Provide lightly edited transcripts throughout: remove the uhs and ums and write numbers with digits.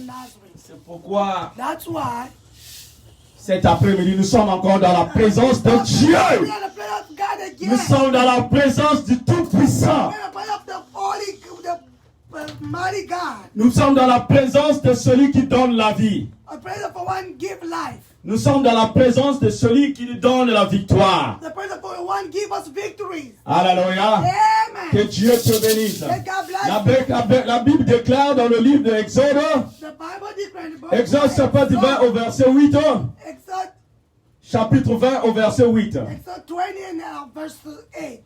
Nazareth. C'est pourquoi That's why cet après-midi, nous sommes encore dans la présence de Dieu. we are in the presence of God again. Nous sommes dans la présence du Tout-Puissant. We are in the presence of the mighty God. Nous sommes dans la présence de celui qui donne la vie. A presence for one give life. Nous sommes dans la présence de celui qui nous donne la victoire. The presence for one give us victories. Alléluia. Amen. Que Dieu te bénisse. Let God bless La Bible déclare dans le livre de Exode, the Bible declares in the book Exode of chapitre 20 au verset 8. Exodus Chapitre 20 au verset 8. Exodus 20 and verse 8.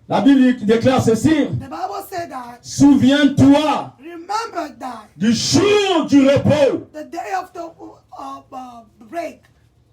La Bible déclare ceci. The Bible said that, Souviens-toi remember that du jour du repos the day of the break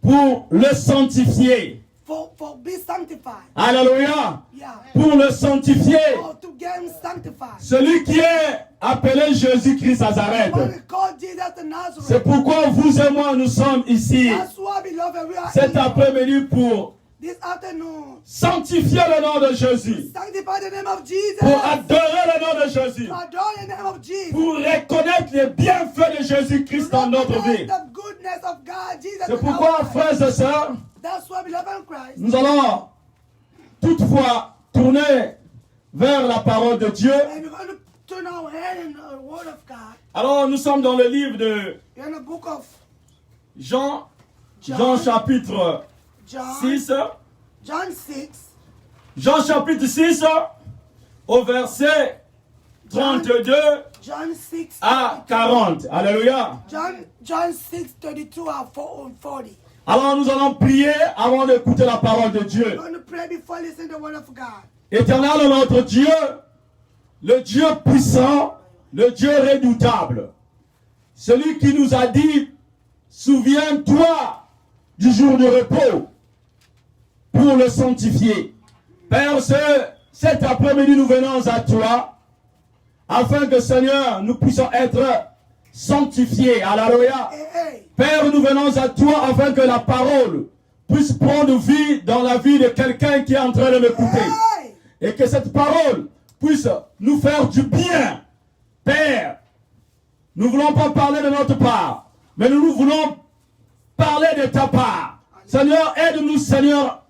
pour le sanctifier. for be sanctified. Alléluia. Yeah. Pour le sanctifier. Or to get sanctified. Celui qui est appelé Jésus-Christ Nazareth. When we call Jesus the Nazareth. C'est pourquoi vous et moi nous sommes ici That's why, beloved, we are cet here après-midi pour this afternoon. sanctifier le nom de Jésus. Sanctify the name of Jesus. Pour adorer le nom de Jésus. To adore the name of Jesus. Pour reconnaître les bienfaits de Jésus-Christ dans notre vie. The goodness of God, Jesus. C'est in pourquoi, our life. frères et sœurs, That's why, beloved in Christ, nous allons toutefois tourner vers la parole de Dieu. and we're going to turn our head in the Word of God. Alors, nous sommes dans le livre de We're in the book of Jean, Jean John. chapitre John, 6. John 6, Jean chapitre 6 au verset 32 John 6, à 40. Alléluia. John 6, 32 and 40. Alors nous allons prier avant d'écouter la parole de Dieu. We're going to pray before listening to the Word of God. Éternel notre Dieu, le Dieu puissant, le Dieu redoutable, celui qui nous a dit, souviens-toi du jour de repos pour le sanctifier. Père, cet après-midi, nous venons à toi, afin que, Seigneur, nous puissions être sanctifiés. Alléluia. Hey, hey. Père, nous venons à toi afin que la parole puisse prendre vie dans la vie de quelqu'un qui est en train de m'écouter. Hey. Et que cette parole puisse nous faire du bien. Père, nous ne voulons pas parler de notre part, mais nous voulons parler de ta part. Seigneur, aide-nous, Seigneur,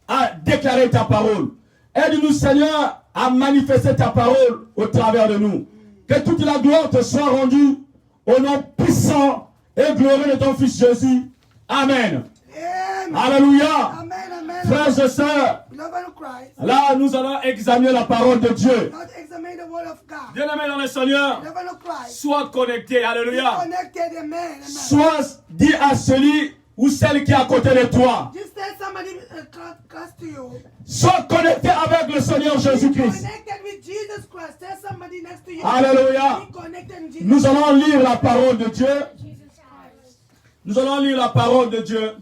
à déclarer ta parole. Aide-nous, Seigneur, à manifester ta parole au travers de nous. Que toute la gloire te soit rendue au nom puissant et glorieux de ton Fils Jésus. Amen. Amen. Alléluia. Amen. Amen. Frères et sœurs, Beloved in Christ, là nous allons examiner la parole de Dieu. not examine the Word of God. Bien-aimés dans le Seigneur, Beloved in Christ, sois connecté. Alléluia. connected, amen. Amen. Sois dit à celui ou celle qui est à côté de toi. Just tell somebody close to you. Sois connecté avec le Seigneur Jésus-Christ. Connected with Jesus Christ. Tell somebody next to you. Alléluia. Be connected in Jesus. Nous allons lire la parole de Dieu. Nous allons lire la parole de Dieu.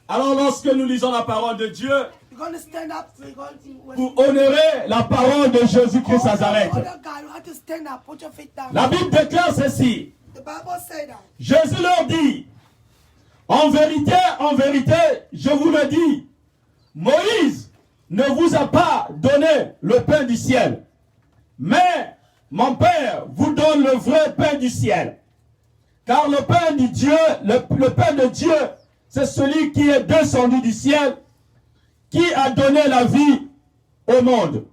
Alors lorsque nous lisons la parole de Dieu, You're going to stand up. We're going to pour honorer la parole de Jésus-Christ Nazareth. God, you have to stand up. Put your feet down. La Bible déclare ceci. The Bible says that. Jésus leur dit, en vérité, je vous le dis, Moïse ne vous a pas donné le pain du ciel, mais mon Père vous donne le vrai pain du ciel. Car le pain de Dieu, le pain de Dieu, c'est celui qui est descendu du ciel, qui a donné la vie au monde.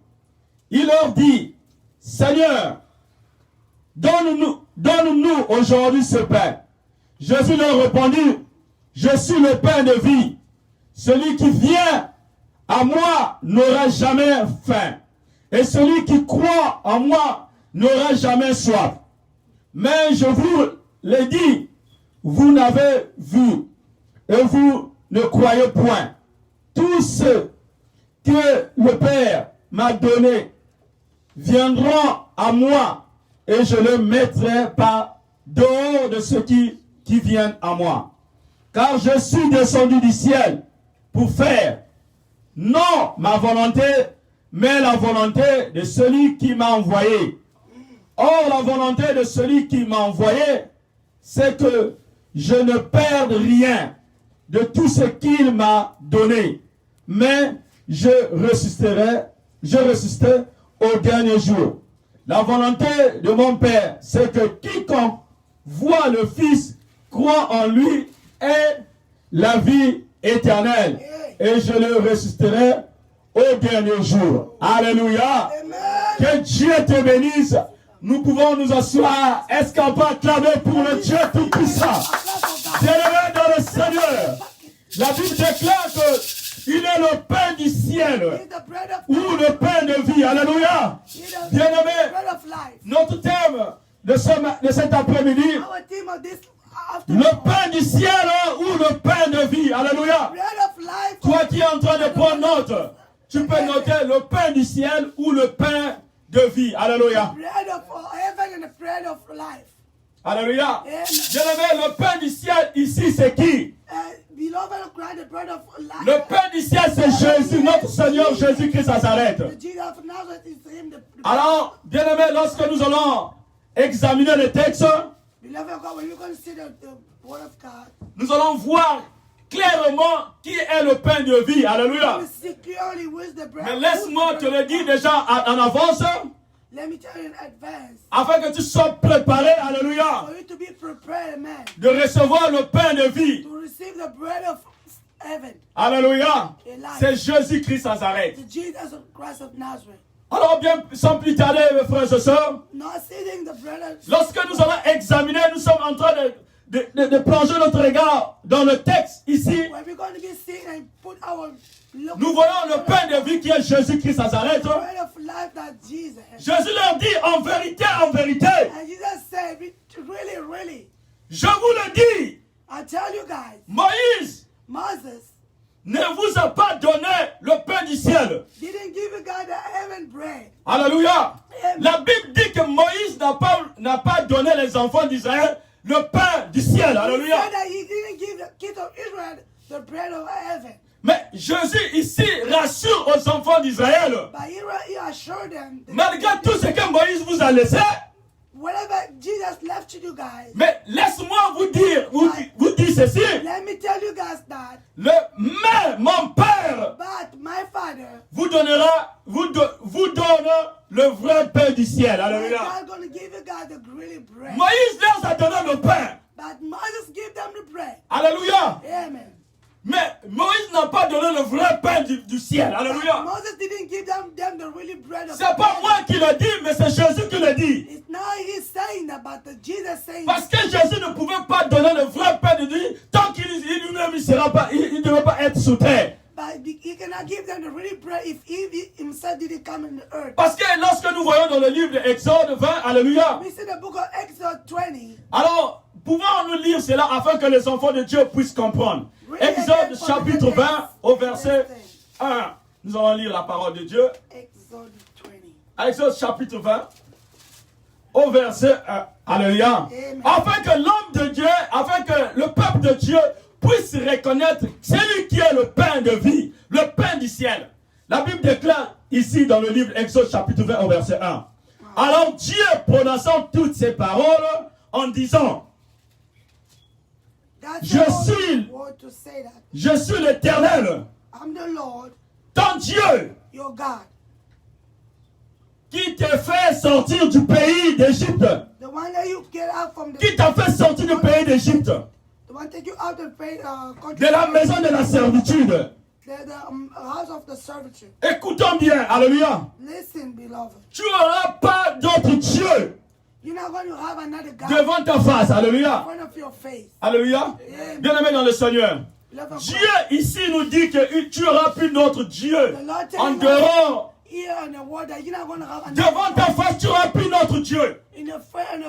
Il leur dit, Seigneur, donne-nous aujourd'hui ce pain. Jésus leur répondit, je suis le pain de vie. Celui qui vient à moi n'aura jamais faim. Et celui qui croit en moi n'aura jamais soif. Mais je vous le dis, vous n'avez vu et vous ne croyez point. Tous ceux que le Père m'a donné viendront à moi et je ne mettrai pas dehors de ceux qui viennent à moi. Car je suis descendu du ciel pour faire non ma volonté, mais la volonté de celui qui m'a envoyé. Or, la volonté de celui qui m'a envoyé, c'est que je ne perde rien de tout ce qu'il m'a donné, mais je résisterai au dernier jour. La volonté de mon Père, c'est que quiconque voit le Fils, croit en lui et la vie éternelle. Et je le ressusciterai au dernier jour. Alléluia. Amen. Que Dieu te bénisse. Nous pouvons nous asseoir. Est-ce qu'on peut acclamer pour le Dieu Tout-Puissant? Bien-aimé dans le Seigneur. La Bible déclare qu'il est le pain du ciel He's the bread of ou life. le pain de vie. Alléluia. He's the Bien-aimé, bread of life. notre thème de cet après-midi, Our theme of this afternoon. le pain du ciel ou le pain de vie. Alléluia. Bread of life. Toi qui es en train de prendre note, tu peux noter le pain du ciel ou le pain de vie. Alléluia. Bread of heaven and the bread of life. Alléluia. Amen. Bien-aimé, le pain du ciel ici, c'est qui? Beloved of Christ, the bread of life. Le pain du ciel, c'est Jésus, notre Seigneur Jésus-Christ à Nazareth. The Jesus of Nazareth is him. Alors, bien-aimé, lorsque nous allons examiner le texte, Beloved of God, when you consider the word of God, nous allons voir clairement qui est le pain de vie. Alléluia. you see clearly who is the bread. Mais laisse-moi te le dire déjà en avance, Let me tell you in advance, afin que tu sois préparé, alléluia, for you to be prepared, man, de recevoir le pain de vie. to receive the bread of heaven, Alléluia. C'est Jésus-Christ à Nazareth. the Jesus of Christ of Nazareth. Alors bien, sans plus tarder, mes frères et sœurs, Not sitting the bread of lorsque nous allons examiner, nous sommes en train de plonger notre regard dans le texte ici. where we're going to be sitting and put our look. Nous voyons le pain de vie qui est Jésus-Christ à Nazareth. Bread of life that Jesus has. Jésus leur dit en vérité, And Jesus said, really, really, je vous le dis, I tell you guys, Moïse Moses ne vous a pas donné le pain du ciel. didn't give you guys the heaven bread. Alléluia. La Bible dit que Moïse n'a pas donné les enfants d'Israël le pain du ciel. He Alléluia. said that he didn't give the kids of Israel the bread of heaven. Mais Jésus ici rassure aux enfants d'Israël. But he assured them that Malgré tout ce que Moïse vous a laissé, whatever Jesus left to you guys, mais laisse-moi vous dire ceci. let me tell you guys that, Mais mon Père but my Father, vous donne le vrai pain du ciel. my Alléluia. God going to give you guys the really bread. Moïse leur a donné le pain. But Moses gave them the bread. Alléluia. Amen. Mais Moïse n'a pas donné le vrai pain du ciel. Alléluia. Moses didn't give them the really bread of C'est pas moi qui le dis, mais c'est Jésus qui le dit. It's now he's saying that, but the Jesus saying Parce que Jésus ne pouvait pas donner le vrai pain de vie tant qu'il lui-même il ne devait pas être sous terre. but he cannot give them the really bread if he himself didn't come in the earth. Parce que lorsque nous voyons dans le livre d'Exode 20, alléluia, We see the book of Exodus 20. alors pouvons-nous lire cela afin que les enfants de Dieu puissent comprendre. Exode chapitre 20 au verset 1. Nous allons lire la parole de Dieu. Exodus 20. Exode chapitre 20 au verset 1. Alléluia. Amen. Afin que l'homme de Dieu, afin que le peuple de Dieu puisse reconnaître celui qui est le pain de vie, le pain du ciel. La Bible déclare ici dans le livre Exode chapitre 20 au verset 1. Alors Dieu prononçant toutes ces paroles en disant, That's Je the only suis- word to say that. je suis l'Éternel, I'm the Lord, ton Dieu, your God, qui te fait sortir du pays d'Égypte, the one that you get out from the qui t'a fait sortir du pays d'Égypte, the one take you out of the country, de la maison de la servitude. the house of the servitude. Écoutons bien, alléluia. Listen, beloved, Tu n'auras pas d'autre Dieu you're not going to have another God devant ta face, in alléluia. front of your face. Alléluia. Bien-aimé dans le Seigneur. Beloved of Dieu God, ici nous dit que tu n'auras plus d'autre Dieu the Lord en telling us dehors. here in the word that you're not going to have Devant another ta God. face, tu n'auras plus notre Dieu. In the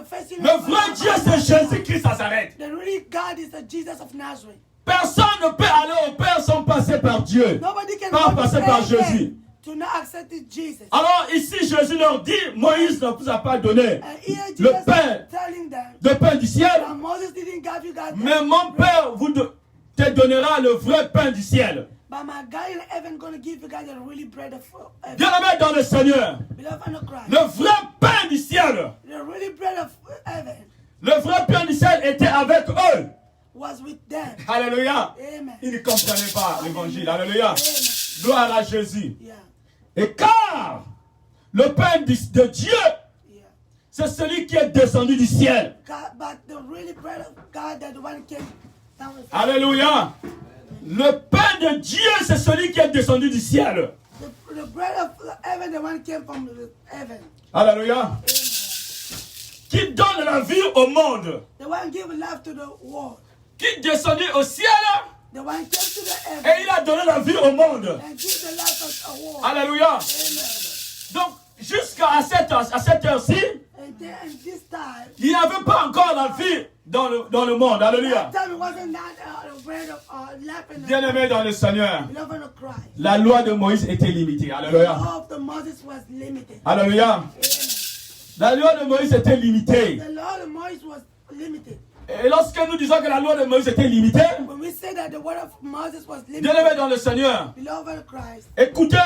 face, you're Le not vrai gonna Dieu, have c'est another God. Jésus-Christ à Nazareth. The really God is the Jesus of Nazareth. Personne ne peut aller au Père sans passer par Dieu. Nobody can Pas go to passer par heaven Jésus. to not accept it, Jesus. Alors ici, Jésus leur dit, Moïse ne vous a pas donné And here le Jesus pain, is telling them le pain du ciel, that Moses didn't give you God, mais mon Père te donnera le vrai pain du ciel. but my God in heaven going to give you guys the really bread of heaven. Bien-aimé dans le Seigneur, Beloved in Christ, le vrai pain du ciel, the really bread of heaven le vrai pain du ciel était avec eux. was with them. Alléluia. Amen. Ils ne comprenaient pas l'évangile. Alléluia. Amen. Gloire à Jésus. Yeah. Et car le pain de Dieu, Yeah. c'est celui qui est descendu du ciel. God, but the really bread of God, that the one came down with Alléluia. Le pain de Dieu, c'est celui qui est descendu du ciel. the bread of heaven, the one came from the heaven. Alléluia. Amen. Qui donne la vie au monde. The one gave life to the world. Qui est descendu au ciel. The one came to the heaven Et il a donné la vie au monde. and gave the life of the world. Alléluia. Amen. Donc, jusqu'à cette heure-ci, And then in this time, il n'y avait pas encore la vie dans le monde. Alléluia. that time it wasn't that the bread of life and Bien-aimé dans le Seigneur, beloved of Christ. la loi de Moïse était limitée. The Alléluia. law of the Moses was limited. Alléluia. Amen. La loi de Moïse était limitée. The law of Moses was limited. Et lorsque nous disons que la loi de Moïse était limitée, When we say that the word of Moses was bien-aimé limited, dans le Seigneur, beloved of Christ, écoutez,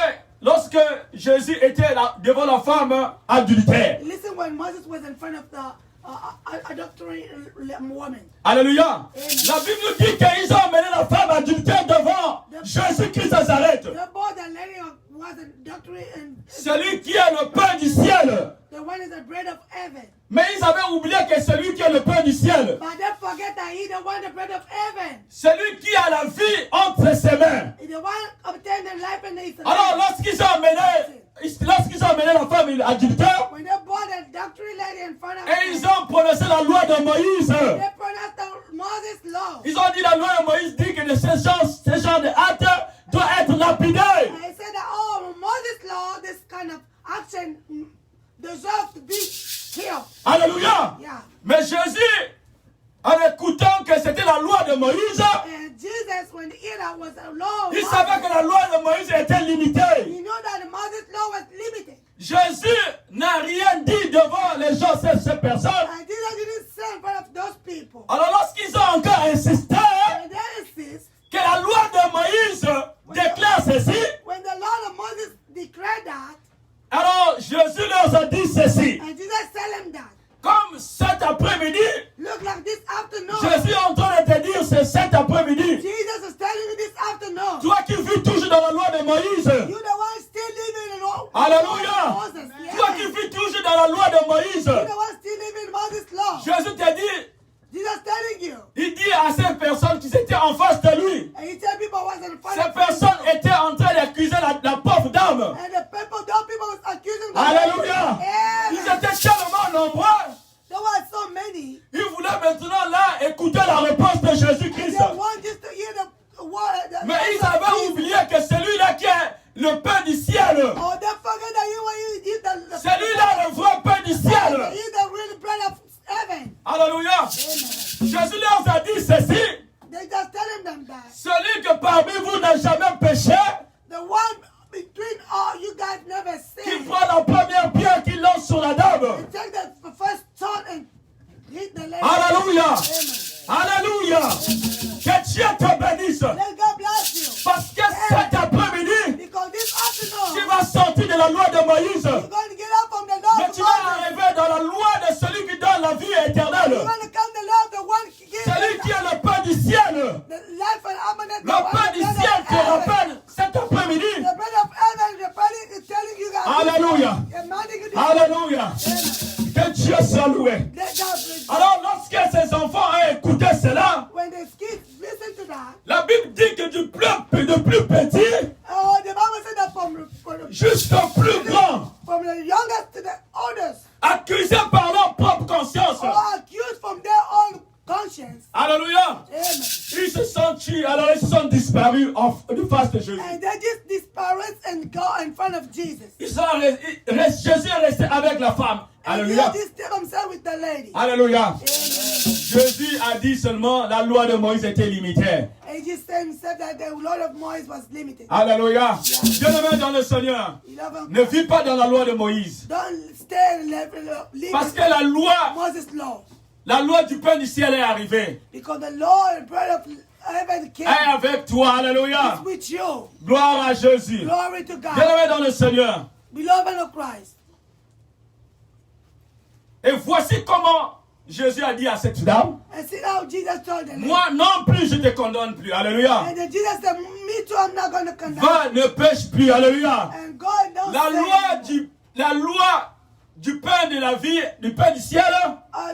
lorsque Jésus était là, devant la femme adultère. listen when Moses was in front of the adultery woman. Alléluia. La Bible nous dit qu'ils ont amené la femme adultère devant Jésus-Christ de Nazareth. The boy that lady was an adultery and Celui qui est le pain du ciel. the one is the bread of heaven. Mais ils avaient oublié que celui qui est le pain du ciel, But they forget that he the one the bread of heaven. celui qui a la vie entre ses mains. He the one obtained the life and the Alors lorsqu'ils ont amené la femme adultère, when they brought the adultery lady in front of et ils him, ont prononcé la loi de Moïse. they pronounced the Moses law. Ils ont dit la loi de Moïse dit que ce genre de acte doit être lapidé. And they said that Moses law, this kind of action deserves to be killed. Alléluia. Yeah. Mais Jésus, en écoutant que c'était la loi de Moïse, And Jesus, when he heard that was a law, of il savait que la loi de Moïse était limitée. he knew that the Moses law was limited. Jésus n'a rien dit devant les gens, ces personnes. And Jesus didn't say in front of those people. Alors lorsqu'ils ont encore insisté And they insist, que la loi de Moïse déclare ceci, when the law of Moses declared that, alors Jésus leur a dit ceci. and Jesus tell him that, Comme cet après-midi, look like this afternoon, Jésus est en train de te dire c'est cet après-midi. Jesus is telling you this afternoon, Toi qui vis toujours dans la loi de Moïse. you the one still living in all Alléluia. Moses. Yeah. Toi qui vis toujours dans la loi de Moïse. You the one still living in Moses law. Jésus te dit, Jesus telling you. il dit à ces personnes qui étaient en face de lui. And he tell people was in front Ces of him. personnes étaient en train d'accuser la pauvre dame. And the people, those people was accusing them. Alléluia. Ils Yeah. étaient tellement nombreux. There were so many. Ils voulaient maintenant là écouter la réponse de And Jésus-Christ. they want just to hear the word. Mais ils avaient oublié que celui-là qui est le pain du ciel, Oh, they forget that you eat the celui-là le vrai pain du you ciel. eat the real bread of heaven. Alléluia. Amen. Jésus leur a dit ceci. They just telling them that Celui que parmi vous n'a jamais péché, the one between all you guys never qui sinned. prend la première pierre qu'il lance sur la dame. And take the first stone and hit the lady. Alléluia. Amen. Alléluia. Que Dieu te bénisse. Let God bless you. Parce que cet après-midi, Because this tu afternoon, vas sortir de la loi de Moïse. you're going to get up from the law Mais of tu vas Moses. arriver dans la loi de celui qui donne la vie You're éternelle. going to come the law of the one who gives Celui qui est le pain du ciel. the life and abundance. Le pain du ciel te rappelle cet après-midi. The bread of heaven, the bread is telling you guys. Alléluia. Commanding you to Alléluia. Amen. Que Dieu soit loué. Let God bless you. Alors lorsque ces enfants ont écouté cela, When the kids listen to that, la Bible dit que du plus petit the Bible said that from jusqu'au plus grand, the youngest to the oldest, accusés par leur propre conscience. or accused from their own conscience. Alléluia. Amen. Ils se sont tués, alors ils sont disparus de face de Jésus. And they just disparate and go in front of Jesus. Jésus est resté avec la femme. And Alléluia. Jesus just stayed himself with the lady. Alléluia. Amen. Jésus a dit seulement la loi de Moïse était limitée. And Jesus said that the law of Moses was limited. Alléluia. Bien-aimé dans le Seigneur, ne vis pas dans la loi de Moïse. Don't stay in the Parce que la loi du pain du ciel est arrivée. Because the law and bread of heaven came. Est avec toi. Alléluia. It's with you. Gloire à Jésus. Glory to God. Bien-aimé dans le Seigneur. Beloved of Christ. Et voici comment Jésus a dit à cette dame, And see how Jesus told them. moi non plus je te condamne plus. Alléluia. And then Jesus said, me too, I'm not going to condemn. Va, ne pêche plus. Alléluia. And God don't La say loi du pain de la vie, du pain du ciel,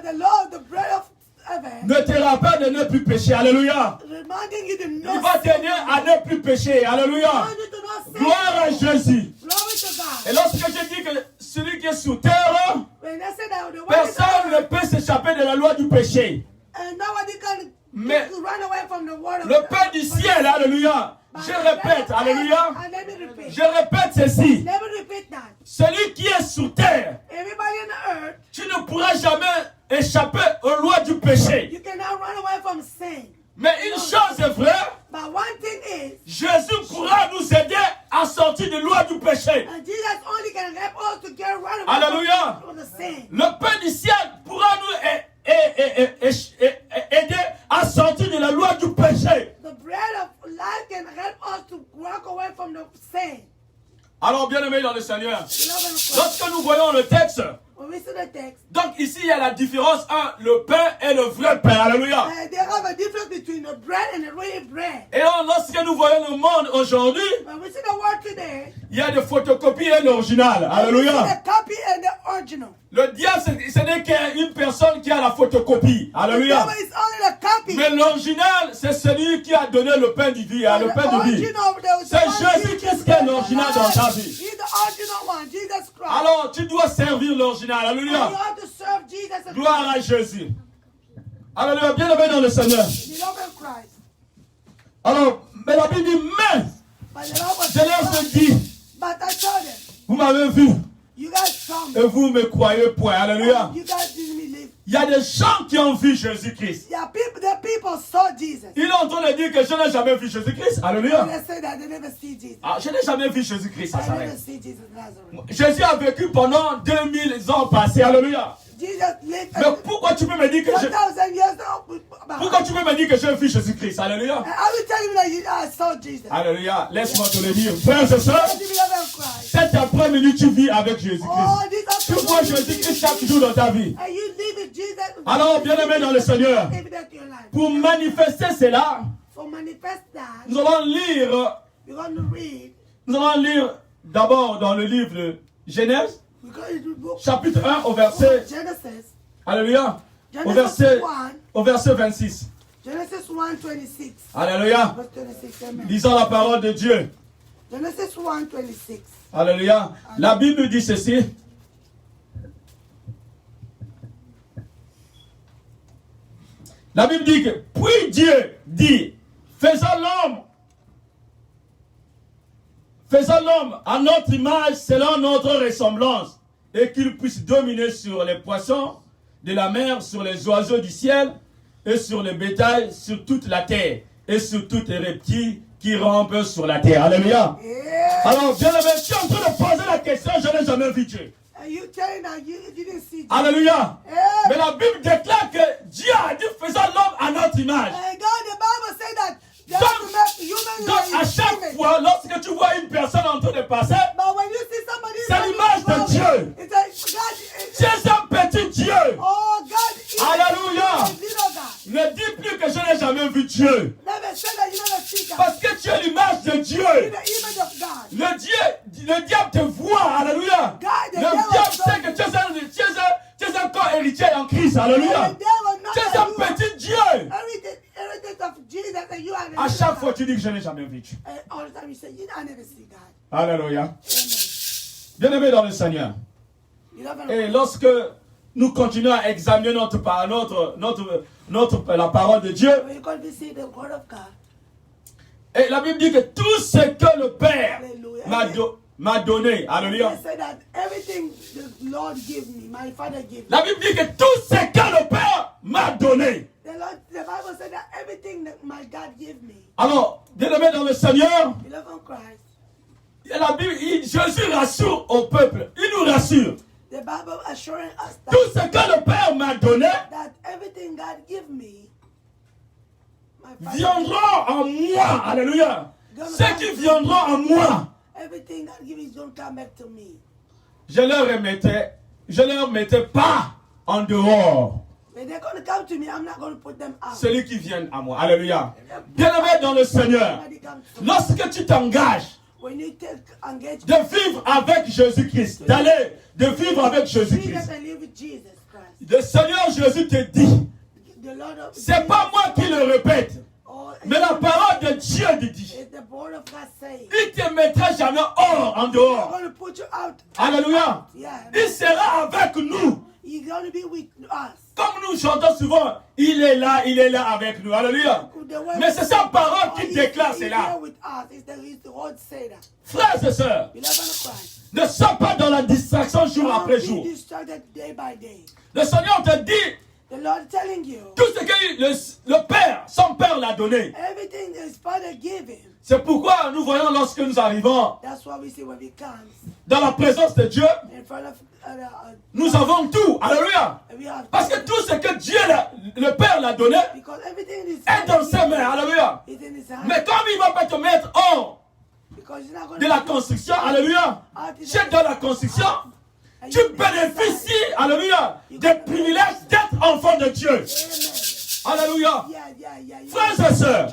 the Lord, the bread of heaven, ne te rappelle de ne plus pécher. Alléluia. reminding you to Il not va t'aider à ne plus pécher. Alléluia. remind you to not sin. Gloire à Jésus. Glory to God. Et lorsque je dis que celui qui est sous terre, When I say that the one is personne ne earth, peut s'échapper de la loi du péché. and nobody can Mais run away from the word of le pain du ciel, alléluia. Je répète, alléluia. And let me repeat. Je répète ceci. Let me repeat that. Celui qui est sous terre, Everybody on the earth, tu ne pourras jamais échapper aux lois du péché. you cannot run away from sin. Mais une chose est vraie, But one thing is, Jésus pourra nous aider à sortir des lois du péché. and Jesus only can help us to get run away Alléluia. from the sin. Le pain du ciel pourra nous aider à sortir de la loi du péché. The bread of life can help us to walk away from the sin. Alors, bien-aimés dans le Seigneur, Beloved of Christ, lorsque nous voyons le texte, when we see the text, donc ici il y a la différence entre le pain et le vrai pain. Alléluia. there have a difference between the bread and the real bread. Et alors, lorsque nous voyons le monde aujourd'hui, When we see the word today, il y a des photocopies et l'original. we see Alléluia. the copy and the original. Le diable, ce n'est qu'une personne qui a la photocopie. The Alléluia. devil is only the copy. Mais l'original, c'est celui qui a donné le pain de vie. Le pain de vie. C'est Jésus-Christ qui est l'original dans ta vie. He's the original one, Jesus Christ. Alors, tu dois servir l'original. And you Alléluia. have to serve Jesus and Gloire à Jésus. Alléluia. Bien-aimé dans le Seigneur. beloved Christ. Alors, mais la Bible dit, mais, But the Lord was je leur ai dit, But I told them, vous m'avez vu, you guys saw me. et vous me croyez point. Alléluia. You guys didn't believe. Il y a des gens qui ont vu Jésus-Christ. Yeah, the people saw Jesus. Ils ont entendu dire que je n'ai jamais vu Jésus-Christ. Alléluia. And they say that they never see Jesus. Ah, je n'ai jamais vu Jésus-Christ à I never Nazareth. see Jesus Nazareth. Jésus a vécu pendant 2000 ans passés. Alléluia. Jesus lived Mais pourquoi tu peux me dire que je... 1,000 years ago. Pourquoi tu peux me dire que j'ai vu Jésus-Christ? Alléluia. And I will tell you that I saw Jesus. Alléluia. Laisse-moi te le dire. Frères et sœurs, Thank you, beloved Christ. cet après-midi, tu vis avec Oh, Jésus-Christ. this Tu vois Jésus-Christ chaque jour dans ta vie. And you live with Jesus. Alors, bien-aimé dans le Seigneur, Evident in your life. pour manifester cela, For manifest that, nous allons lire, you're going to read. d'abord dans le livre de Genèse, We're going to book chapitre 1 au verset, Genesis. alléluia, Genesis 1. au verset 26. Genesis 1:26. Alléluia. Verse 26. Amen. Lisons la parole de Dieu. Genesis 1:26. Alléluia. La Bible dit ceci. La Bible dit que, puis Dieu dit, faisons l'homme à notre image selon notre ressemblance, et qu'il puisse dominer sur les poissons de la mer, sur les oiseaux du ciel, et sur le bétail, sur toute la terre, et sur tous les reptiles qui rampent sur la terre. Alléluia. Yeah. Alors, bien aimé, tu es en train de poser la question, je n'ai jamais vu Dieu. And you telling that you didn't see Jesus. Alléluia. Yeah. Mais la Bible déclare que Dieu a dit, faisons l'homme à notre image. And God, the Bible says that you Donc, have to make human Donc, à chaque fois, lorsque tu vois une personne en train de passer, But when you see somebody, c'est l'image de Dieu. It's like God. tu es un petit Dieu. Oh, God is Alléluia. a little God. Ne dis plus que je n'ai jamais vu Dieu. Never say that you never see God. Parce que tu es l'image de Dieu. You're the image of God. Le diable te voit. Alléluia. God, the Le devil diable knows sait que tu es un corps héritier en Christ. Alléluia. And the devil knows Tu es that un you are petit Dieu. everything of Jesus and you are the À little chaque God. fois, tu dis que je n'ai jamais vu Dieu. And all the time you say, I never see God. Alléluia. Amen. Bien-aimé dans le Seigneur. You never Et lorsque nous continuons à examiner la parole de Dieu, When you go to see the word of God. et la Bible dit que tout ce que le Père Hallelujah. m'a donné, alléluia. They say that everything the Lord give me, my Father give me. La Bible dit que tout ce que le Père m'a donné. The Bible said that everything that my God give me, Alors, bien-aimé dans le Seigneur, beloved of Christ, et la Bible, Jésus rassure au peuple. Il nous rassure. the Bible assuring us that, Tout ce que le Père m'a donné that everything God give me, my Father, viendra en moi. Alléluia. Ce qui viendra en moi. everything God give me is going to come back to me. Je leur mettais pas en dehors. When they're going to come to me, I'm not going to put them out. Celui qui vient à moi. Alléluia. Bien-aimé dans le Seigneur, Somebody comes to me. lorsque tu t'engages when you engage de vivre avec Jésus-Christ, de vivre avec Jésus-Christ. and live with Jesus Christ, Le Seigneur Jésus te dit, the Lord of c'est pas moi qui le répète, or mais la parole de Dieu te dit. it's the word of God saying, Il te mettra jamais hors, en I'm dehors. going to put you out. Alléluia. Yeah. Il sera avec nous. He's going to be with us. Comme nous chantons souvent, il est là avec nous. Alléluia. The word- Mais c'est sa parole qui He's- déclare he's cela. here with us. It's the word say that. Frères et sœurs, Beloved of Christ, ne sois pas dans la distraction jour don't après be jour. distracted day by day. Le Seigneur te dit, The Lord is telling you, tout ce que le Père, son Père l'a donné. everything is Father give him. C'est pourquoi nous voyons lorsque nous arrivons That's what we see when he comes dans la présence de Dieu, in front of nous avons tout. Alléluia. we have Parce que tout ce que Dieu, le Père l'a donné, because everything is est dans ses mains. Alléluia. is in his hand. Mais comme il ne va pas te mettre hors Because he's not going de la construction, alléluia, tu es dans la construction, tu bénéficies, alléluia, des privilèges d'être enfant de Dieu. Amen. Alléluia. Yeah. Frères et sœurs,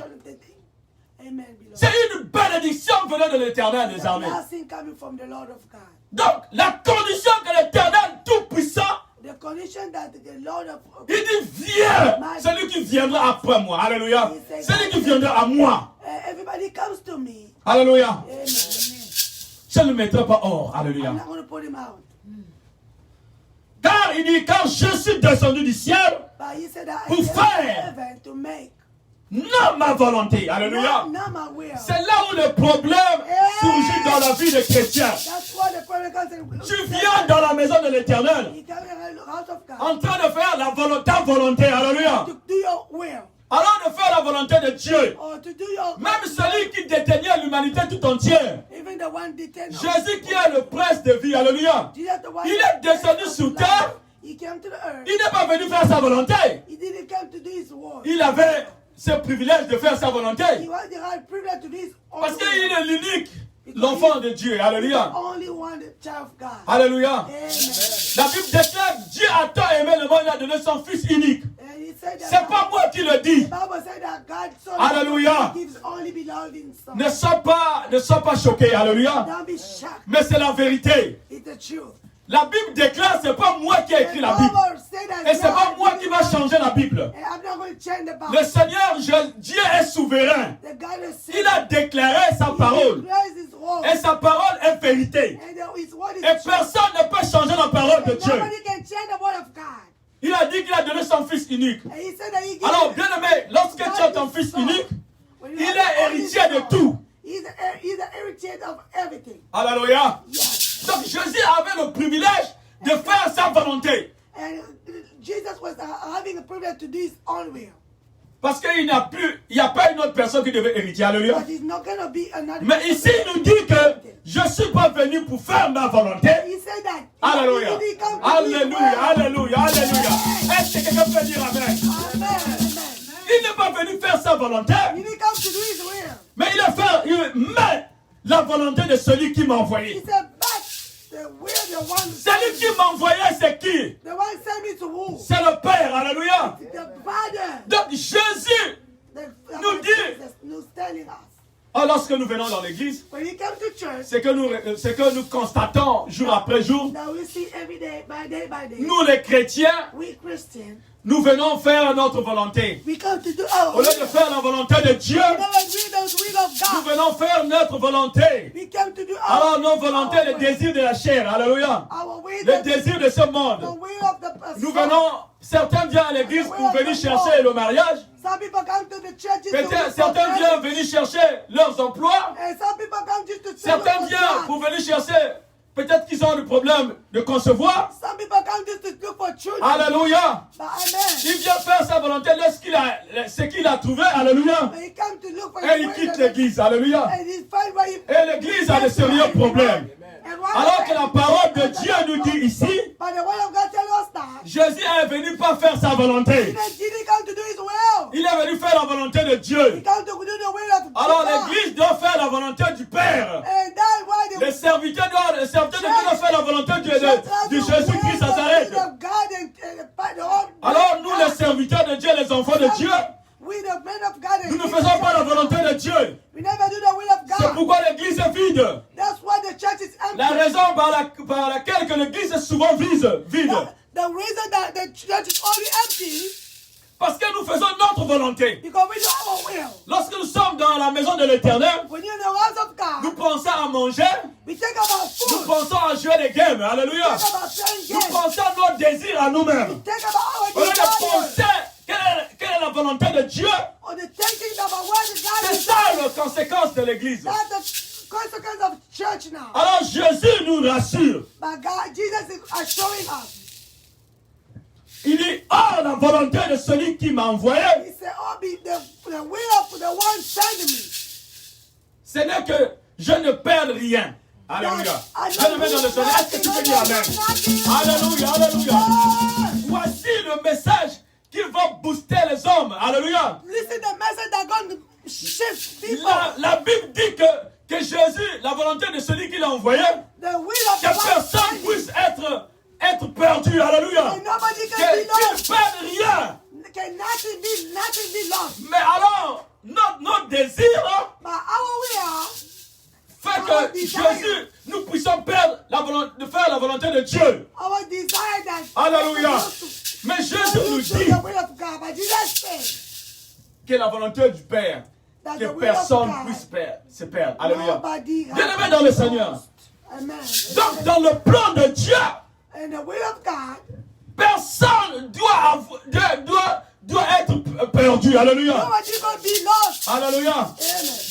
Amen, beloved. c'est une bénédiction venant de l'Éternel des armées. Blessing coming from the Lord of God. Donc, la condition que l'Éternel Tout-Puissant, The condition that the Lord of il dit, viens, celui qui viendra après moi. Alléluia. Celui qui viendra à moi. everybody comes to me. Alléluia. Amen. Je ne le mettrai pas hors. Alléluia. I'm not going to put him out. Car il dit, quand je suis descendu du ciel, But he said that I Pour came faire. to heaven to make. non ma volonté. Alléluia. Not my will. C'est là où le problème surgit dans la vie des chrétiens. That's what the prodigal said. Tu viens dans la maison de l'Éternel He came in the house of God en train de faire ta volonté. Alléluia. to do your will. Alors de faire la volonté de Dieu. Or to do your Même celui qui déteignait l'humanité tout entière. even the one detained. Jésus qui est le prince de vie. Alléluia. Jesus, the one Il est descendu sur terre. He came to the earth. Il n'est pas venu faire sa volonté. He didn't come to do his work. Il avait ce privilège de faire sa volonté. He was the right privilege to do his own Parce qu'il will. est l'unique, l'enfant de Dieu. He's Alléluia. the only one, the child of God. Alléluia. Amen. La Bible déclare, Dieu a tant aimé le monde, il a donné son fils unique. And he said that C'est pas moi qui le dis. The Bible said that God so Alléluia. gives only beloved son. Ne sois pas choqué. Alléluia. Don't be shocked. Mais c'est la vérité. It's the truth. La Bible déclare, c'est pas moi qui ai écrit la Bible. Et c'est pas moi qui va changer la Bible. And I'm not going to change the Bible. Le Seigneur, Dieu est souverain. The God is Il a déclaré sa parole. His word. Et sa parole est vérité. And his word is Et truth. personne ne peut changer la parole de And Dieu. nobody can change the word of God. Il a dit qu'il a donné son fils unique. And he said that he gives Alors, bien aimé, lorsque tu as ton fils unique, When you il have est only héritier son, de tout. He's the héritier of everything. Alléluia. Yes. Donc Jésus avait le privilège de faire sa volonté. And Jesus was having a privilege to do his own will. Parce qu'il n'y a pas une autre personne qui devait hériter. Alléluia. But he's not going to be another Mais ici, il nous dit que je ne suis pas venu pour faire ma volonté. He said that. Alléluia. He didn't come to do his Alléluia. will. Alléluia. Alléluia. Est-ce que quelqu'un peut dire Amen? Amen. Amen. Il n'est pas venu faire sa volonté, He didn't come to do his will. mais il met la volonté de celui qui m'a He envoyé. said, but the will, the one, Celui qui m'a envoyé, c'est qui? the one sent me to who? C'est le Père. Alléluia. The Father. Donc Jésus, The Nous dit. Jesus who's telling us. lorsque nous venons dans l'église, When he came to church, c'est que nous constatons jour après jour, now we see every day by day by day. nous les chrétiens, We Christians, nous venons faire notre volonté. we come to do our Au lieu de faire la volonté de Dieu, We never do the will of nous God. venons faire notre volonté. We come to do Alors our nos volontés, les désirs de la chair, alléluia, our will, les désirs de ce the monde. will of the person. Nous venons, certains viennent à l'église pour venir chercher le mariage. Some people come to the churches to Peut-être look for certains viennent marriage, venir chercher leurs emplois. and some people come just to look Certains for viennent jobs. pour venir chercher, peut-être qu'ils ont le problème de concevoir. Some people come just to look for children. Alléluia. But amen. Il vient faire sa volonté ce qu'il a trouvé. Alléluia. When he come to look for Et il his quitte will, l'église. Alléluia. and he find where he Et l'église a de sérieux problèmes. And one Alors day- que la parole de Dieu nous dit ici, But the word of God tells us that Jésus est venu pas faire sa volonté. he didn't come to do his will. Il est venu faire la volonté de He Dieu. come to do the will of Alors God. l'église doit faire la volonté du Père. And that's why the Les serviteurs de Dieu doivent faire la volonté de Jésus-Christ Nazareth. Alors nous les serviteurs de Dieu, les enfants de Dieu, we the men of God, nous ne faisons pas la volonté de Dieu. we never do the will of God. C'est God. pourquoi l'église est vide. That's why the church is La empty. raison par laquelle que l'église est souvent vide. The reason that the church is only empty Parce que nous faisons notre volonté. because we do our will. Lorsque nous sommes dans la maison de l'Éternel, When you're in the house of nous God, pensons à manger, we think about nous food. pensons à jouer des games. Alléluia. Think about playing Nous games. pensons à nos désirs à nous-mêmes. Think about Au our lieu de desires. penser quelle est la volonté de Dieu, Or the thinking about where the God c'est is. ça la conséquence de l'église. That's the consequence of church now. Alors Jésus nous rassure. But God, Jesus is assuring us. Il dit, oh, la volonté de celui qui m'a envoyé, He said, oh, be the will of the one sending me. ce n'est que je ne perds rien. Alléluia. Je le mets dans le Seigneur. Est-ce que tu peux dire Amen? Alléluia, alléluia. Voici le message qui va booster les hommes. Alléluia. Listen, the message that going to shift people. La Bible dit que Jésus, la volonté de celui qui l'a envoyé, The will of the que one personne sending. puisse être perdu. Alléluia. And nobody can Qu'il be lost. ne perde rien. Can nothing be lost. Mais alors, notre désir But our will fait que Jésus, nous puissions de faire la volonté de Dieu. our desire that Alléluia. to Mais Jésus nous do dit the will of God. But Jesus said que la volonté du Père, that que the will of personne God, puisse se perdre. Alléluia. nobody has Bien-aimé dans le Seigneur. lost. Amen. Donc, dans le plan de Dieu, And the will of God, personne doit être perdu. Alléluia. nobody gonna be lost. Alléluia. Amen.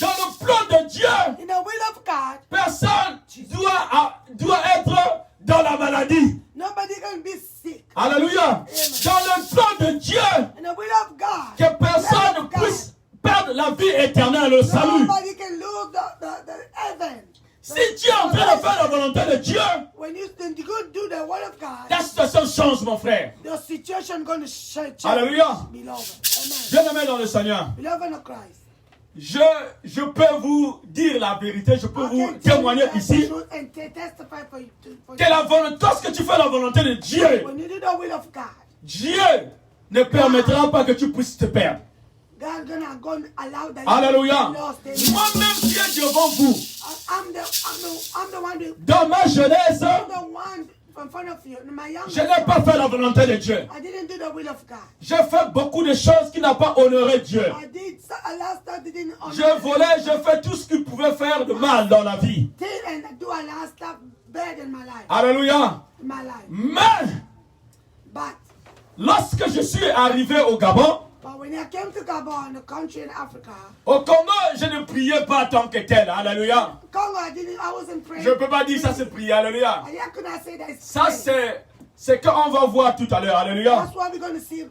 Dans le plan de Dieu, In the will of God, personne doit être dans la maladie. nobody gonna be sick. Alléluia. Dans le plan de Dieu, In the will of God, que personne ne puisse perdre la vie éternelle, le salut. nobody can lose the heaven. Si tu es en train de faire la volonté de Dieu, When you go do the will of God, ta situation change, mon frère. the situation going to change. Alléluia. Beloved. Amen. Bien-aimé dans le Seigneur, Beloved of Christ. je peux vous dire la vérité, je peux I vous can tell témoigner you the ici truth and testify for you. que la volonté, lorsque tu fais la volonté de Dieu, When you do the will of God, Dieu ne permettra pas que tu puisses te perdre. God gonna go and allow that Alléluia. you be lost. Moi-même, Dieu est devant vous. I'm the one who, Dans ma jeunesse, I'm the one in front of you. In my young je n'ai pas fait la volonté de Dieu. I didn't do the will of God. J'ai fait beaucoup de choses qui n'ont pas honoré Dieu. I did a lot of stuff that didn't honor Je volais, je fais tout ce qui pouvait faire de mal dans la vie. and I do a lot of stuff bad in my life. Alléluia. In my life. Mais, But lorsque je suis arrivé au Gabon, when I came to Gabon, the country in Africa, au Congo, je ne priais pas tant que tel. Alléluia. Congo, I wasn't praying. Je ne peux pas dire ça, c'est prier. Alléluia. I could not say that. It's Ça, praying. c'est qu'on va voir tout à l'heure. Alléluia. That's what we're going to see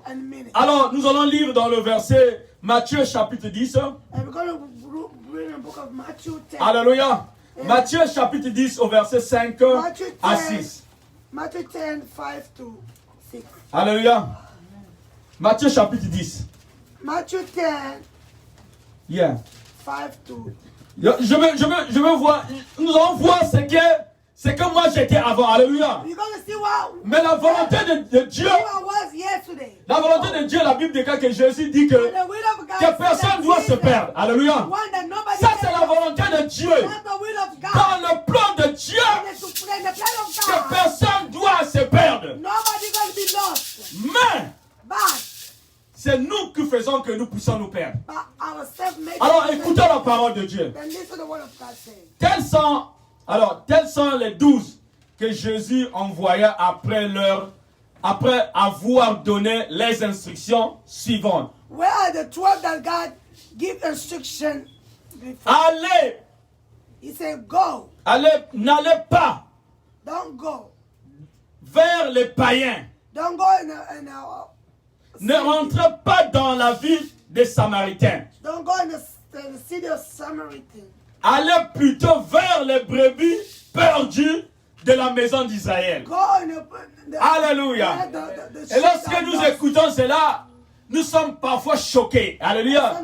in a minute. Alors, nous allons lire dans le verset Matthieu chapitre 10. And we're going to read the book of Matthew 10. Alléluia. Matthieu chapitre 10 au verset 5 Matthew 10, à 6. Matthew 10, 5 to 6. Alléluia. Matthieu chapitre 10. Matthew 10, Yeah. 5 to Je veux voir, nous allons voir ce que moi j'étais avant. Alléluia. You're going to see what Mais la volonté de Dieu, I was yesterday. la volonté de Dieu, la Bible déclare que Jésus dit que The will of God. personne ne doit se perdre. Alléluia. One that nobody Ça, can c'est la do. volonté de Dieu. That's the will of God. Dans le plan de Dieu, And the plan of que God. personne doit se perdre. Nobody going to be lost. Mais, But c'est nous qui faisons que nous puissions nous perdre. ourselves make Alors, écoutez la parole de Dieu. Then listen to the word of God saying. Tels sont les 12 que Jésus envoya après avoir donné les instructions suivantes. Where are the 12 that God give instruction before? Allez, He said, go. n'allez pas Don't go. vers les païens. Don't go in a Ne rentrez pas dans la ville des Samaritains. don't go in the city of Samaritan. Allez plutôt vers les brebis perdues de la maison d'Israël. Go in the Alléluia. the Et lorsque sheep nous that écoutons cela, nous sommes parfois choqués. Alléluia.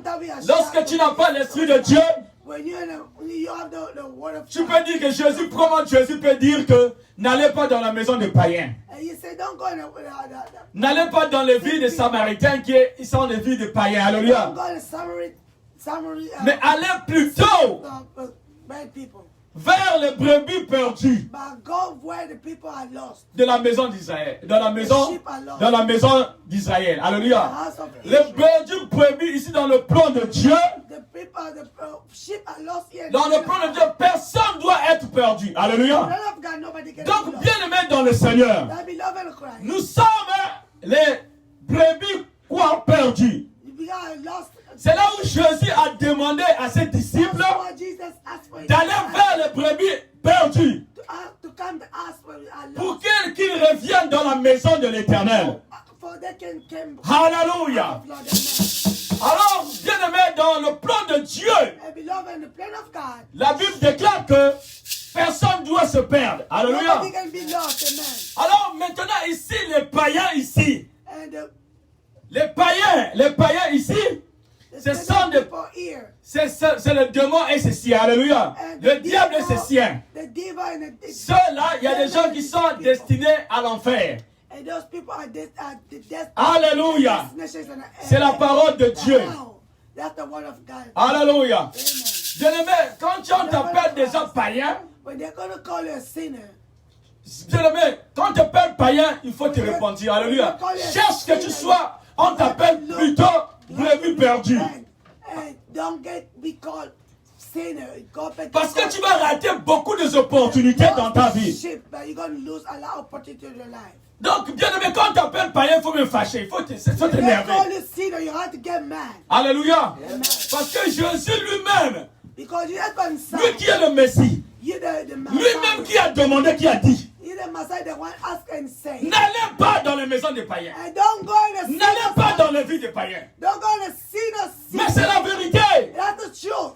Lorsque tu n'as pas l'Esprit de Dieu, when you have the word of tu God. peux dire que comment Jésus peut dire que n'allez pas dans la maison des païens. And you say, don't go in N'allez pas dans les villes des Samaritains qui sont des villes des païens. Alléluia. don't go in the summary, mais allez plutôt bad people. vers les brebis perdues But go where the people are lost. de la maison d'Israël, dans la maison d'Israël. Alléluia. Les brebis ici dans le plan de Dieu. The people, the sheep are lost here. Dans le plan de Dieu, personne ne doit être perdu. Alléluia. None of God, nobody can Donc, be lost. bien aimés dans le Seigneur, That beloved of Christ. nous sommes les brebis quoi perdus. We are lost. C'est là où Jésus a demandé à ses disciples That's why Jesus asked for d'aller vers les brebis perdus to come to us where we are pour lost. qu'ils reviennent dans la maison de l'Éternel. For they can come. Alléluia. Lord, amen. Alors, bien aimés dans le plan de Dieu, And beloved, in the plan of God, la Bible déclare que personne ne doit se perdre. Alléluia. nobody can be lost. Amen. Alors maintenant ici, les païens ici, And les païens ici, ce sont des... people here. C'est le démon et ses siens. Alléluia. And Le diable et ses siens. The devil and the Ceux-là, il y a des gens qui sont destinés à l'enfer. And those people are Alléluia. destinations in the C'est la parole de Dieu. That's the word of God. Alléluia. Amen. Bien-aimé, quand on t'appelle des gens païens, When they're going to call you a sinner, bien-aimé, quand tu t'appelles païen, il faut te repentir. Alléluia. Cherche que tu sois, on t'appelle plutôt brebis perdu. and don't be called sinner. Parce que tu vas rater beaucoup d'opportunités dans ta vie. But you're going to lose a lot of opportunity in your life. Donc, bien-aimé, quand tu t'appelles païen, il faut me fâcher. Il faut They t'énerver. call you sinner, you have to get mad. Alléluia. Amen. Parce que Jésus lui-même, Because you have been lui qui est le Messie, you're the lui-même Messiah. qui a demandé, qui a dit, You're the Messiah, the one ask and say. n'allez pas dans les maisons des païens. And don't go in the N'allez pas sinner's dans les vies des païens. Don't go in the sinner's Mais c'est la vérité. That's the truth.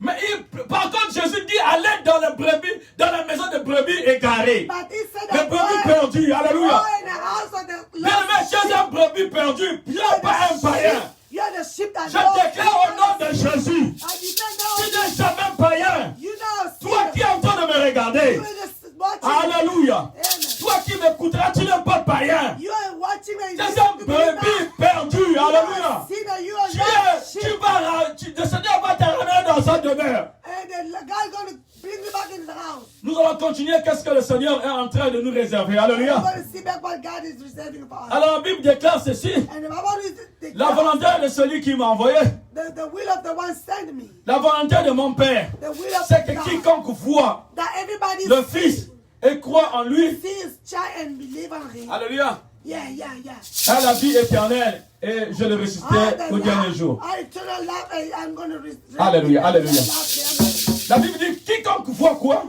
Mais par contre, Jésus dit, allez dans les brebis, dans la maison des brebis égarées. But he said Les that brebis perdues. Alléluia. go in the house of the Bien aimé, chez un brebis perdu, bien pas un païen. You're the sheep that Je déclare au nom de Jésus, And you don't tu know. n'es jamais païen. You know, Toi qui es en train de me regarder. You are just watching. Alléluia. Amen. Toi qui m'écouteras, tu n'es pas païen. You are watching and Tu es un brebis perdu. Alléluia. You are lost sheep. Le Seigneur va te ramener dans sa demeure. And the God's going to bring you back in the house. Nous allons continuer. Qu'est-ce que le Seigneur est en train de nous réserver? You're Alléluia. going to see back what God is reserving for us. Alors la Bible déclare ceci. And the Bible is La volonté de celui qui m'a envoyé, the will of the one sent me. la volonté de mon Père, The will of c'est que God. quiconque voit That everybody le Fils et croit en lui, sees child and believe on him. alléluia, Yeah. a la vie éternelle et je le ressusciterai au dernier jour. Eternal life, and I'm going to Alléluia, alléluia. La Bible dit quiconque voit quoi?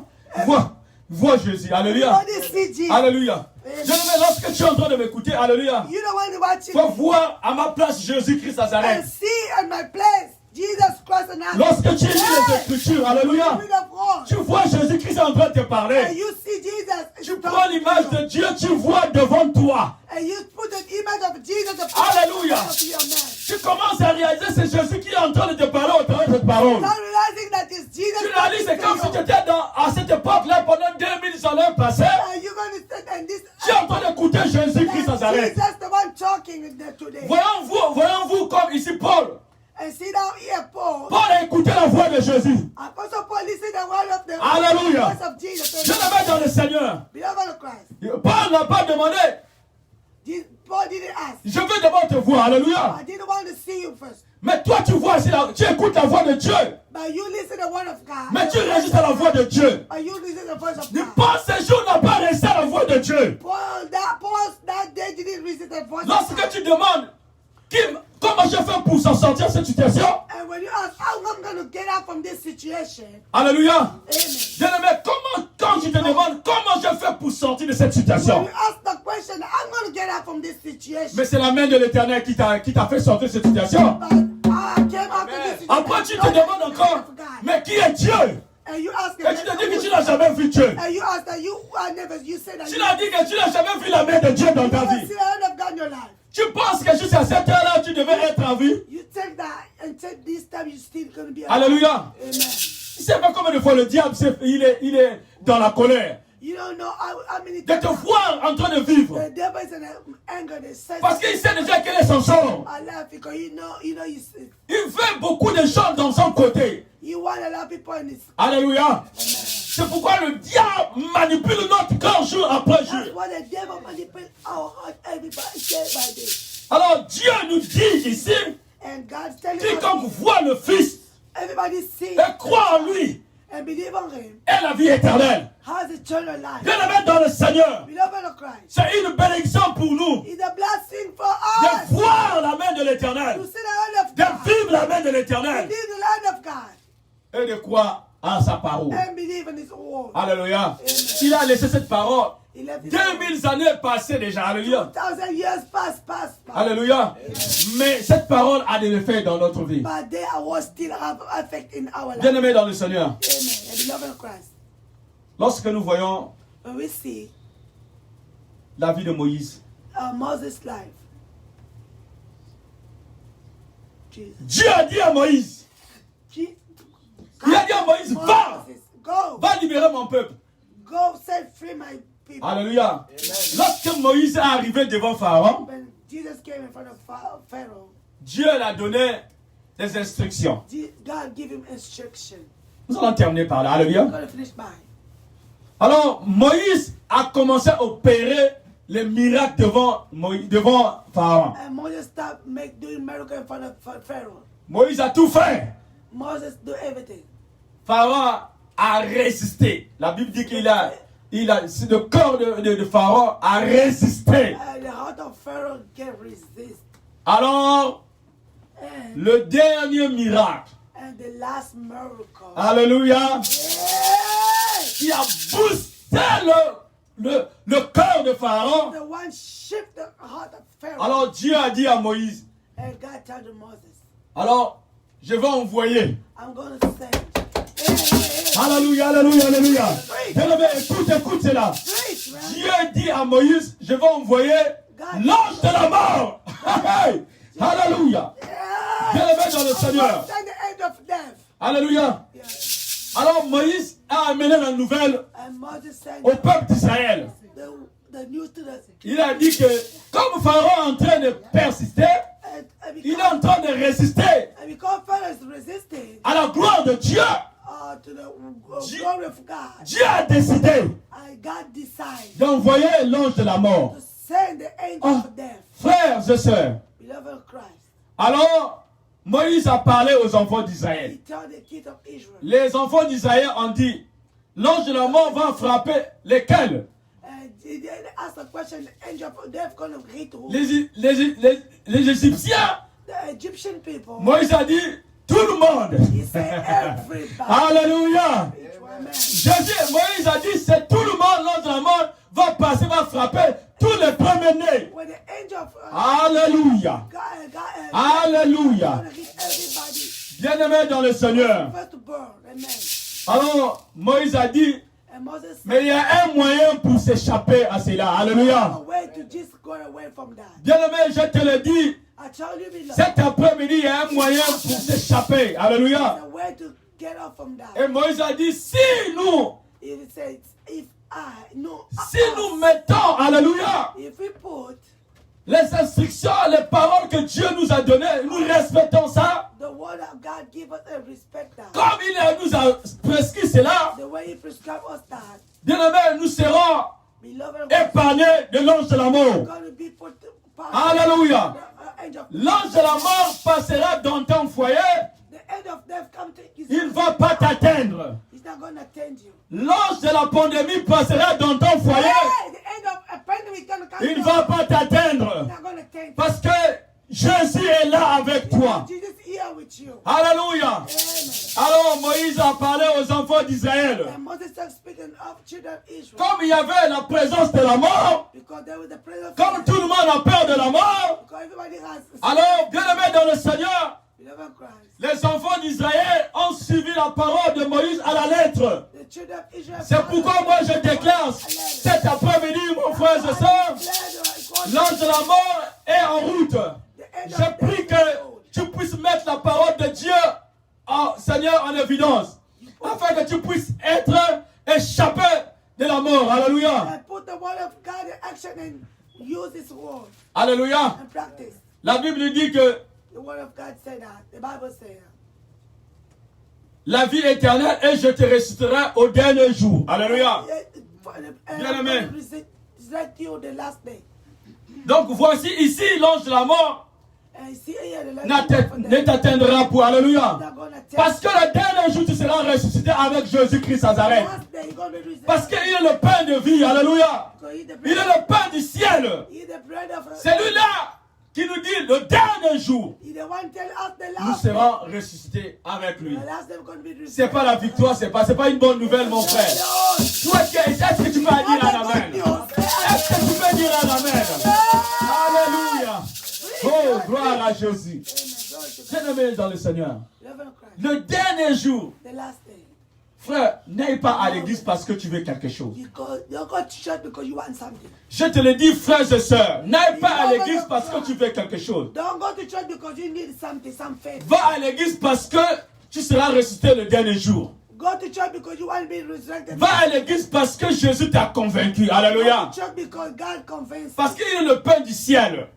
Voit Jésus. Alléluia. Alléluia. Je ne lorsque tu es en train de m'écouter, alléluia, You don't want to watch il faut it voir à ma place Jésus-Christ and Nazareth. see in my place Jesus Christ and I. Lorsque tu lis les Écritures, alléluia, tu vois Jésus-Christ en train de te And parler. you see Jesus. Tu prends l'image de Dieu, tu vois devant toi. And you put the image of Jesus. Alléluia. Tu commences à réaliser c'est Jésus qui est en train de te parler au travers de cette parole. Not realizing that it's Jesus. Tu réalises, c'est comme si tu étais à cette époque-là pendant 2000 années passées. And you're going to sit and this. Tu es en train d'écouter Jésus-Christ Nazareth. Jesus, the one talking today. Voyons-vous comme ici Paul. And see down here, Paul. Paul a écouté la voix de Jésus. Apostle Paul listen the word of the Alléluia. voice of Jesus. Je le mets dans le Seigneur. Beloved of Christ. Paul n'a pas demandé. Paul didn't ask. Je veux d'abord te voir. Alléluia. I didn't want to see you first. Mais toi, tu vois, tu écoutes la voix de Dieu. But you listen to the word of God. Mais tu résistes à la voix de Dieu. But you listen to the voice of Ne God. pas ce jour n'a pas résisté à la voix de Dieu. Paul that day didn't listen to the voice of Lorsque God. tu demandes comment je fais pour s'en sortir de cette situation. And when you ask how I'm going to get out from this situation, Alléluia. amen. Bien-aimé, quand tu te demandes comment je fais pour sortir de cette When situation. you ask the question, I'm going to get out from this situation. Mais c'est la main de l'Éternel qui t'a fait sortir de cette situation. But I came out from this situation. Après, tu te demandes encore, mais qui est Dieu? And you ask Et tu te dis que tu n'as jamais vu Dieu. And you ask that you said that Tu l'as dit que tu n'as jamais vu la main de Dieu dans ta never vie. see the hand of God in your life. Tu penses que jusqu'à cette heure-là, tu devais être en vie? You take that and take this time you're still going to be alive. Alléluia. Amen. Tu sais pas combien de fois le diable, il est dans la colère. You don't know how many de te voir en train de vivre. the devil is in anger. They say Parce qu'il sait déjà quel est son sort. I laugh because you know Il veut beaucoup de gens dans son côté. you want a lot of people in this. Alléluia. C'est pourquoi le diable manipule notre corps jour après That's jour. why the devil manipulates our heart everybody day by day. Alors Dieu nous dit ici, And God's telling quiconque us, voit le Fils everybody see et croit en lui and believe on him est la vie éternelle. has eternal life. Bien-aimés dans le Seigneur, Beloved of Christ, c'est une bénédiction pour nous it's a blessing for us de voir la main de to l'Éternel, see the hand of de God, vivre la main de to l'Éternel live the land of God, et de croire en sa parole. and believe in his word. Alléluia. Il a laissé cette parole. He left his 2000 années passées déjà. Alléluia. 2,000 years past. Alléluia. Mais cette parole a des effets dans notre vie. But they are still have effect in our life. Bien-aimés dans le Seigneur, Amen. And beloved of Christ, lorsque nous voyons when we see la vie de Moïse, Moses' life, Jesus. Dieu a dit à Moïse, il a dit à Moïse, va, Moses, go, va libérer mon peuple. go set free my people. Alléluia. Lorsque Moïse est arrivé devant Pharaon, When Jesus came in front of Pharaoh, Dieu lui a donné des instructions. God gave him instruction. Nous allons terminer par là. Alléluia. I'm going to finish by. Alors, Moïse a commencé à opérer les miracles devant Pharaon. And Moses stopped doing miracles in front of Pharaoh. Moïse a tout fait. Moses do everything. Pharaon a résisté. La Bible dit le corps de Pharaon a résisté. The heart of Pharaoh can resist. Alors, And, le dernier miracle, and the last miracle. alléluia, Yeah! qui a boosté le cœur de Pharaon. The one shift the heart of Pharaoh. Alors Dieu a dit à Moïse, And God told Moses, alors je vais envoyer. I'm going to send. Yeah. Alléluia, alléluia, alléluia. Bien-aimé, écoute cela. Preach, man. Dieu dit à Moïse, je vais envoyer l'ange de la mort. Alléluia. Yeah. Bien-aimé dans le I'm Seigneur. going to send the end of death. Alléluia. Yeah. Alors Moïse a amené la nouvelle And Moses sent au peuple d'Israël. the news to the Il a dit que comme Pharaon est en train de persister, and il est en train de résister because Pharaoh is resisting à la gloire de Dieu. to the glory of God, Dieu a décidé God decided d'envoyer l'ange de la mort. to send the angel of death. Frères et sœurs, Beloved of Christ, alors Moïse a parlé aux enfants d'Israël. he told the kids of Israel, Les enfants d'Israël ont dit, l'ange de la mort va frapper lesquels? and they asked a question, the angel of death going to hit who? Les Égyptiens. The Egyptian people. Moïse a dit, tout le monde. He said everybody. Alléluia. Each one man. Moïse a dit, c'est tout le monde, l'ange de la mort va passer, va frapper tous les premiers-nés. When the angel of Alléluia. Alléluia. going to hit everybody. Bien-aimés dans le Seigneur. Firstborn, amen. Alors, Moïse a dit, And Moses said, mais il y a un moyen pour s'échapper à cela. Alléluia. a way to just go away from that. Bien-aimé, je te le dis, I told you, beloved, cet après-midi, il y a un moyen pour s'échapper. Alléluia. a way to get off from that. Et Moïse a dit, si nous mettons, alléluia, if we put les instructions, les paroles que Dieu nous a données, nous respectons ça, the word of God, give us a respect that. comme il nous a prescrit cela, The way He prescribed us that, bien-aimés, nous serons beloved, épargnés de l'ange de la mort. going to be put. Alléluia. The angel of L'ange de la mort passera dans ton foyer, the end of death come take his. il ne va pas t'atteindre. He's not going to attend you. L'ange de la pandémie passera dans ton foyer, Hey, the end of a pandemic going to come. il ne va pas He's t'atteindre. not going to attend you. Parce que Jésus est là avec toi. Jesus is here with you. Alléluia. Amen. Alors Moïse a parlé aux enfants d'Israël. And Moses started speaking of children of Israel. Comme il y avait la présence de la mort, Because there was the presence of comme tout le monde a peur de la mort, because everybody has. alors bien-aimés dans le Seigneur, Beloved Christ. les enfants d'Israël ont suivi la parole de Moïse à la lettre. The children of Israel. C'est pourquoi moi je déclare cet après-midi, mon frère et soeur, l'ange de la mort est en route. Je prie que tu puisses mettre la parole de Dieu, Seigneur, en évidence, afin que tu puisses être échappé de la mort. Alléluia. And put the word of God in action and use His word Alléluia. and practice. La Bible dit que The word of God said that. The Bible said that. la vie éternelle et je te ressusciterai au dernier jour. Alléluia. Bien-aimé. Resurrect you the last day. Donc voici ici l'ange de la mort And see here the ne t'atteindra pas. Alléluia. Parce que le dernier jour tu seras ressuscité avec Jésus-Christ Nazareth. Parce qu'il est le pain de vie. Alléluia. Il est le pain du ciel. C'est lui-là qui nous dit le dernier jour nous serons ressuscités avec lui. C'est pas la victoire, c'est pas une bonne nouvelle, mon frère. Toi, est-ce que tu peux dire un amen? Est-ce que tu peux dire un amen? Alléluia. Oh, gloire à Jésus. Bien-aimé dans le Seigneur. Le dernier jour, frère, n'aille pas à l'église parce que tu veux quelque chose. Je te le dis, frères et sœurs, n'aille pas à l'église parce que tu veux quelque chose. Va à l'église parce que tu seras ressuscité le dernier jour. Va à l'église parce que Jésus t'a convaincu. Alléluia. Parce qu'il est le pain du ciel.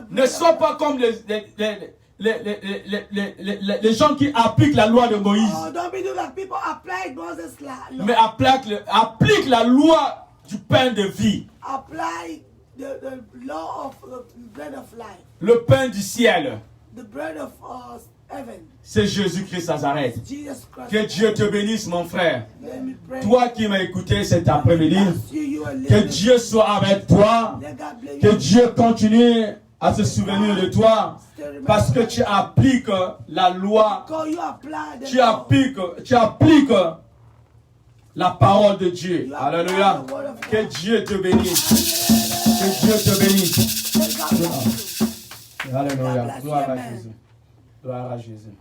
Ne sois pas comme les gens qui appliquent la loi de Moïse. Mais applique la loi du pain de vie. Le pain du ciel. C'est Jésus-Christ Nazareth. Que Dieu te bénisse, mon frère. Toi qui m'as écouté cet après-midi, que Dieu soit avec toi. Que Dieu continue à se souvenir de toi. Parce que tu appliques la loi. Tu appliques la parole de Dieu. Alléluia. Que Dieu te bénisse. Que Dieu te bénisse. Alléluia. Gloire à Jésus. Gloire à Jésus.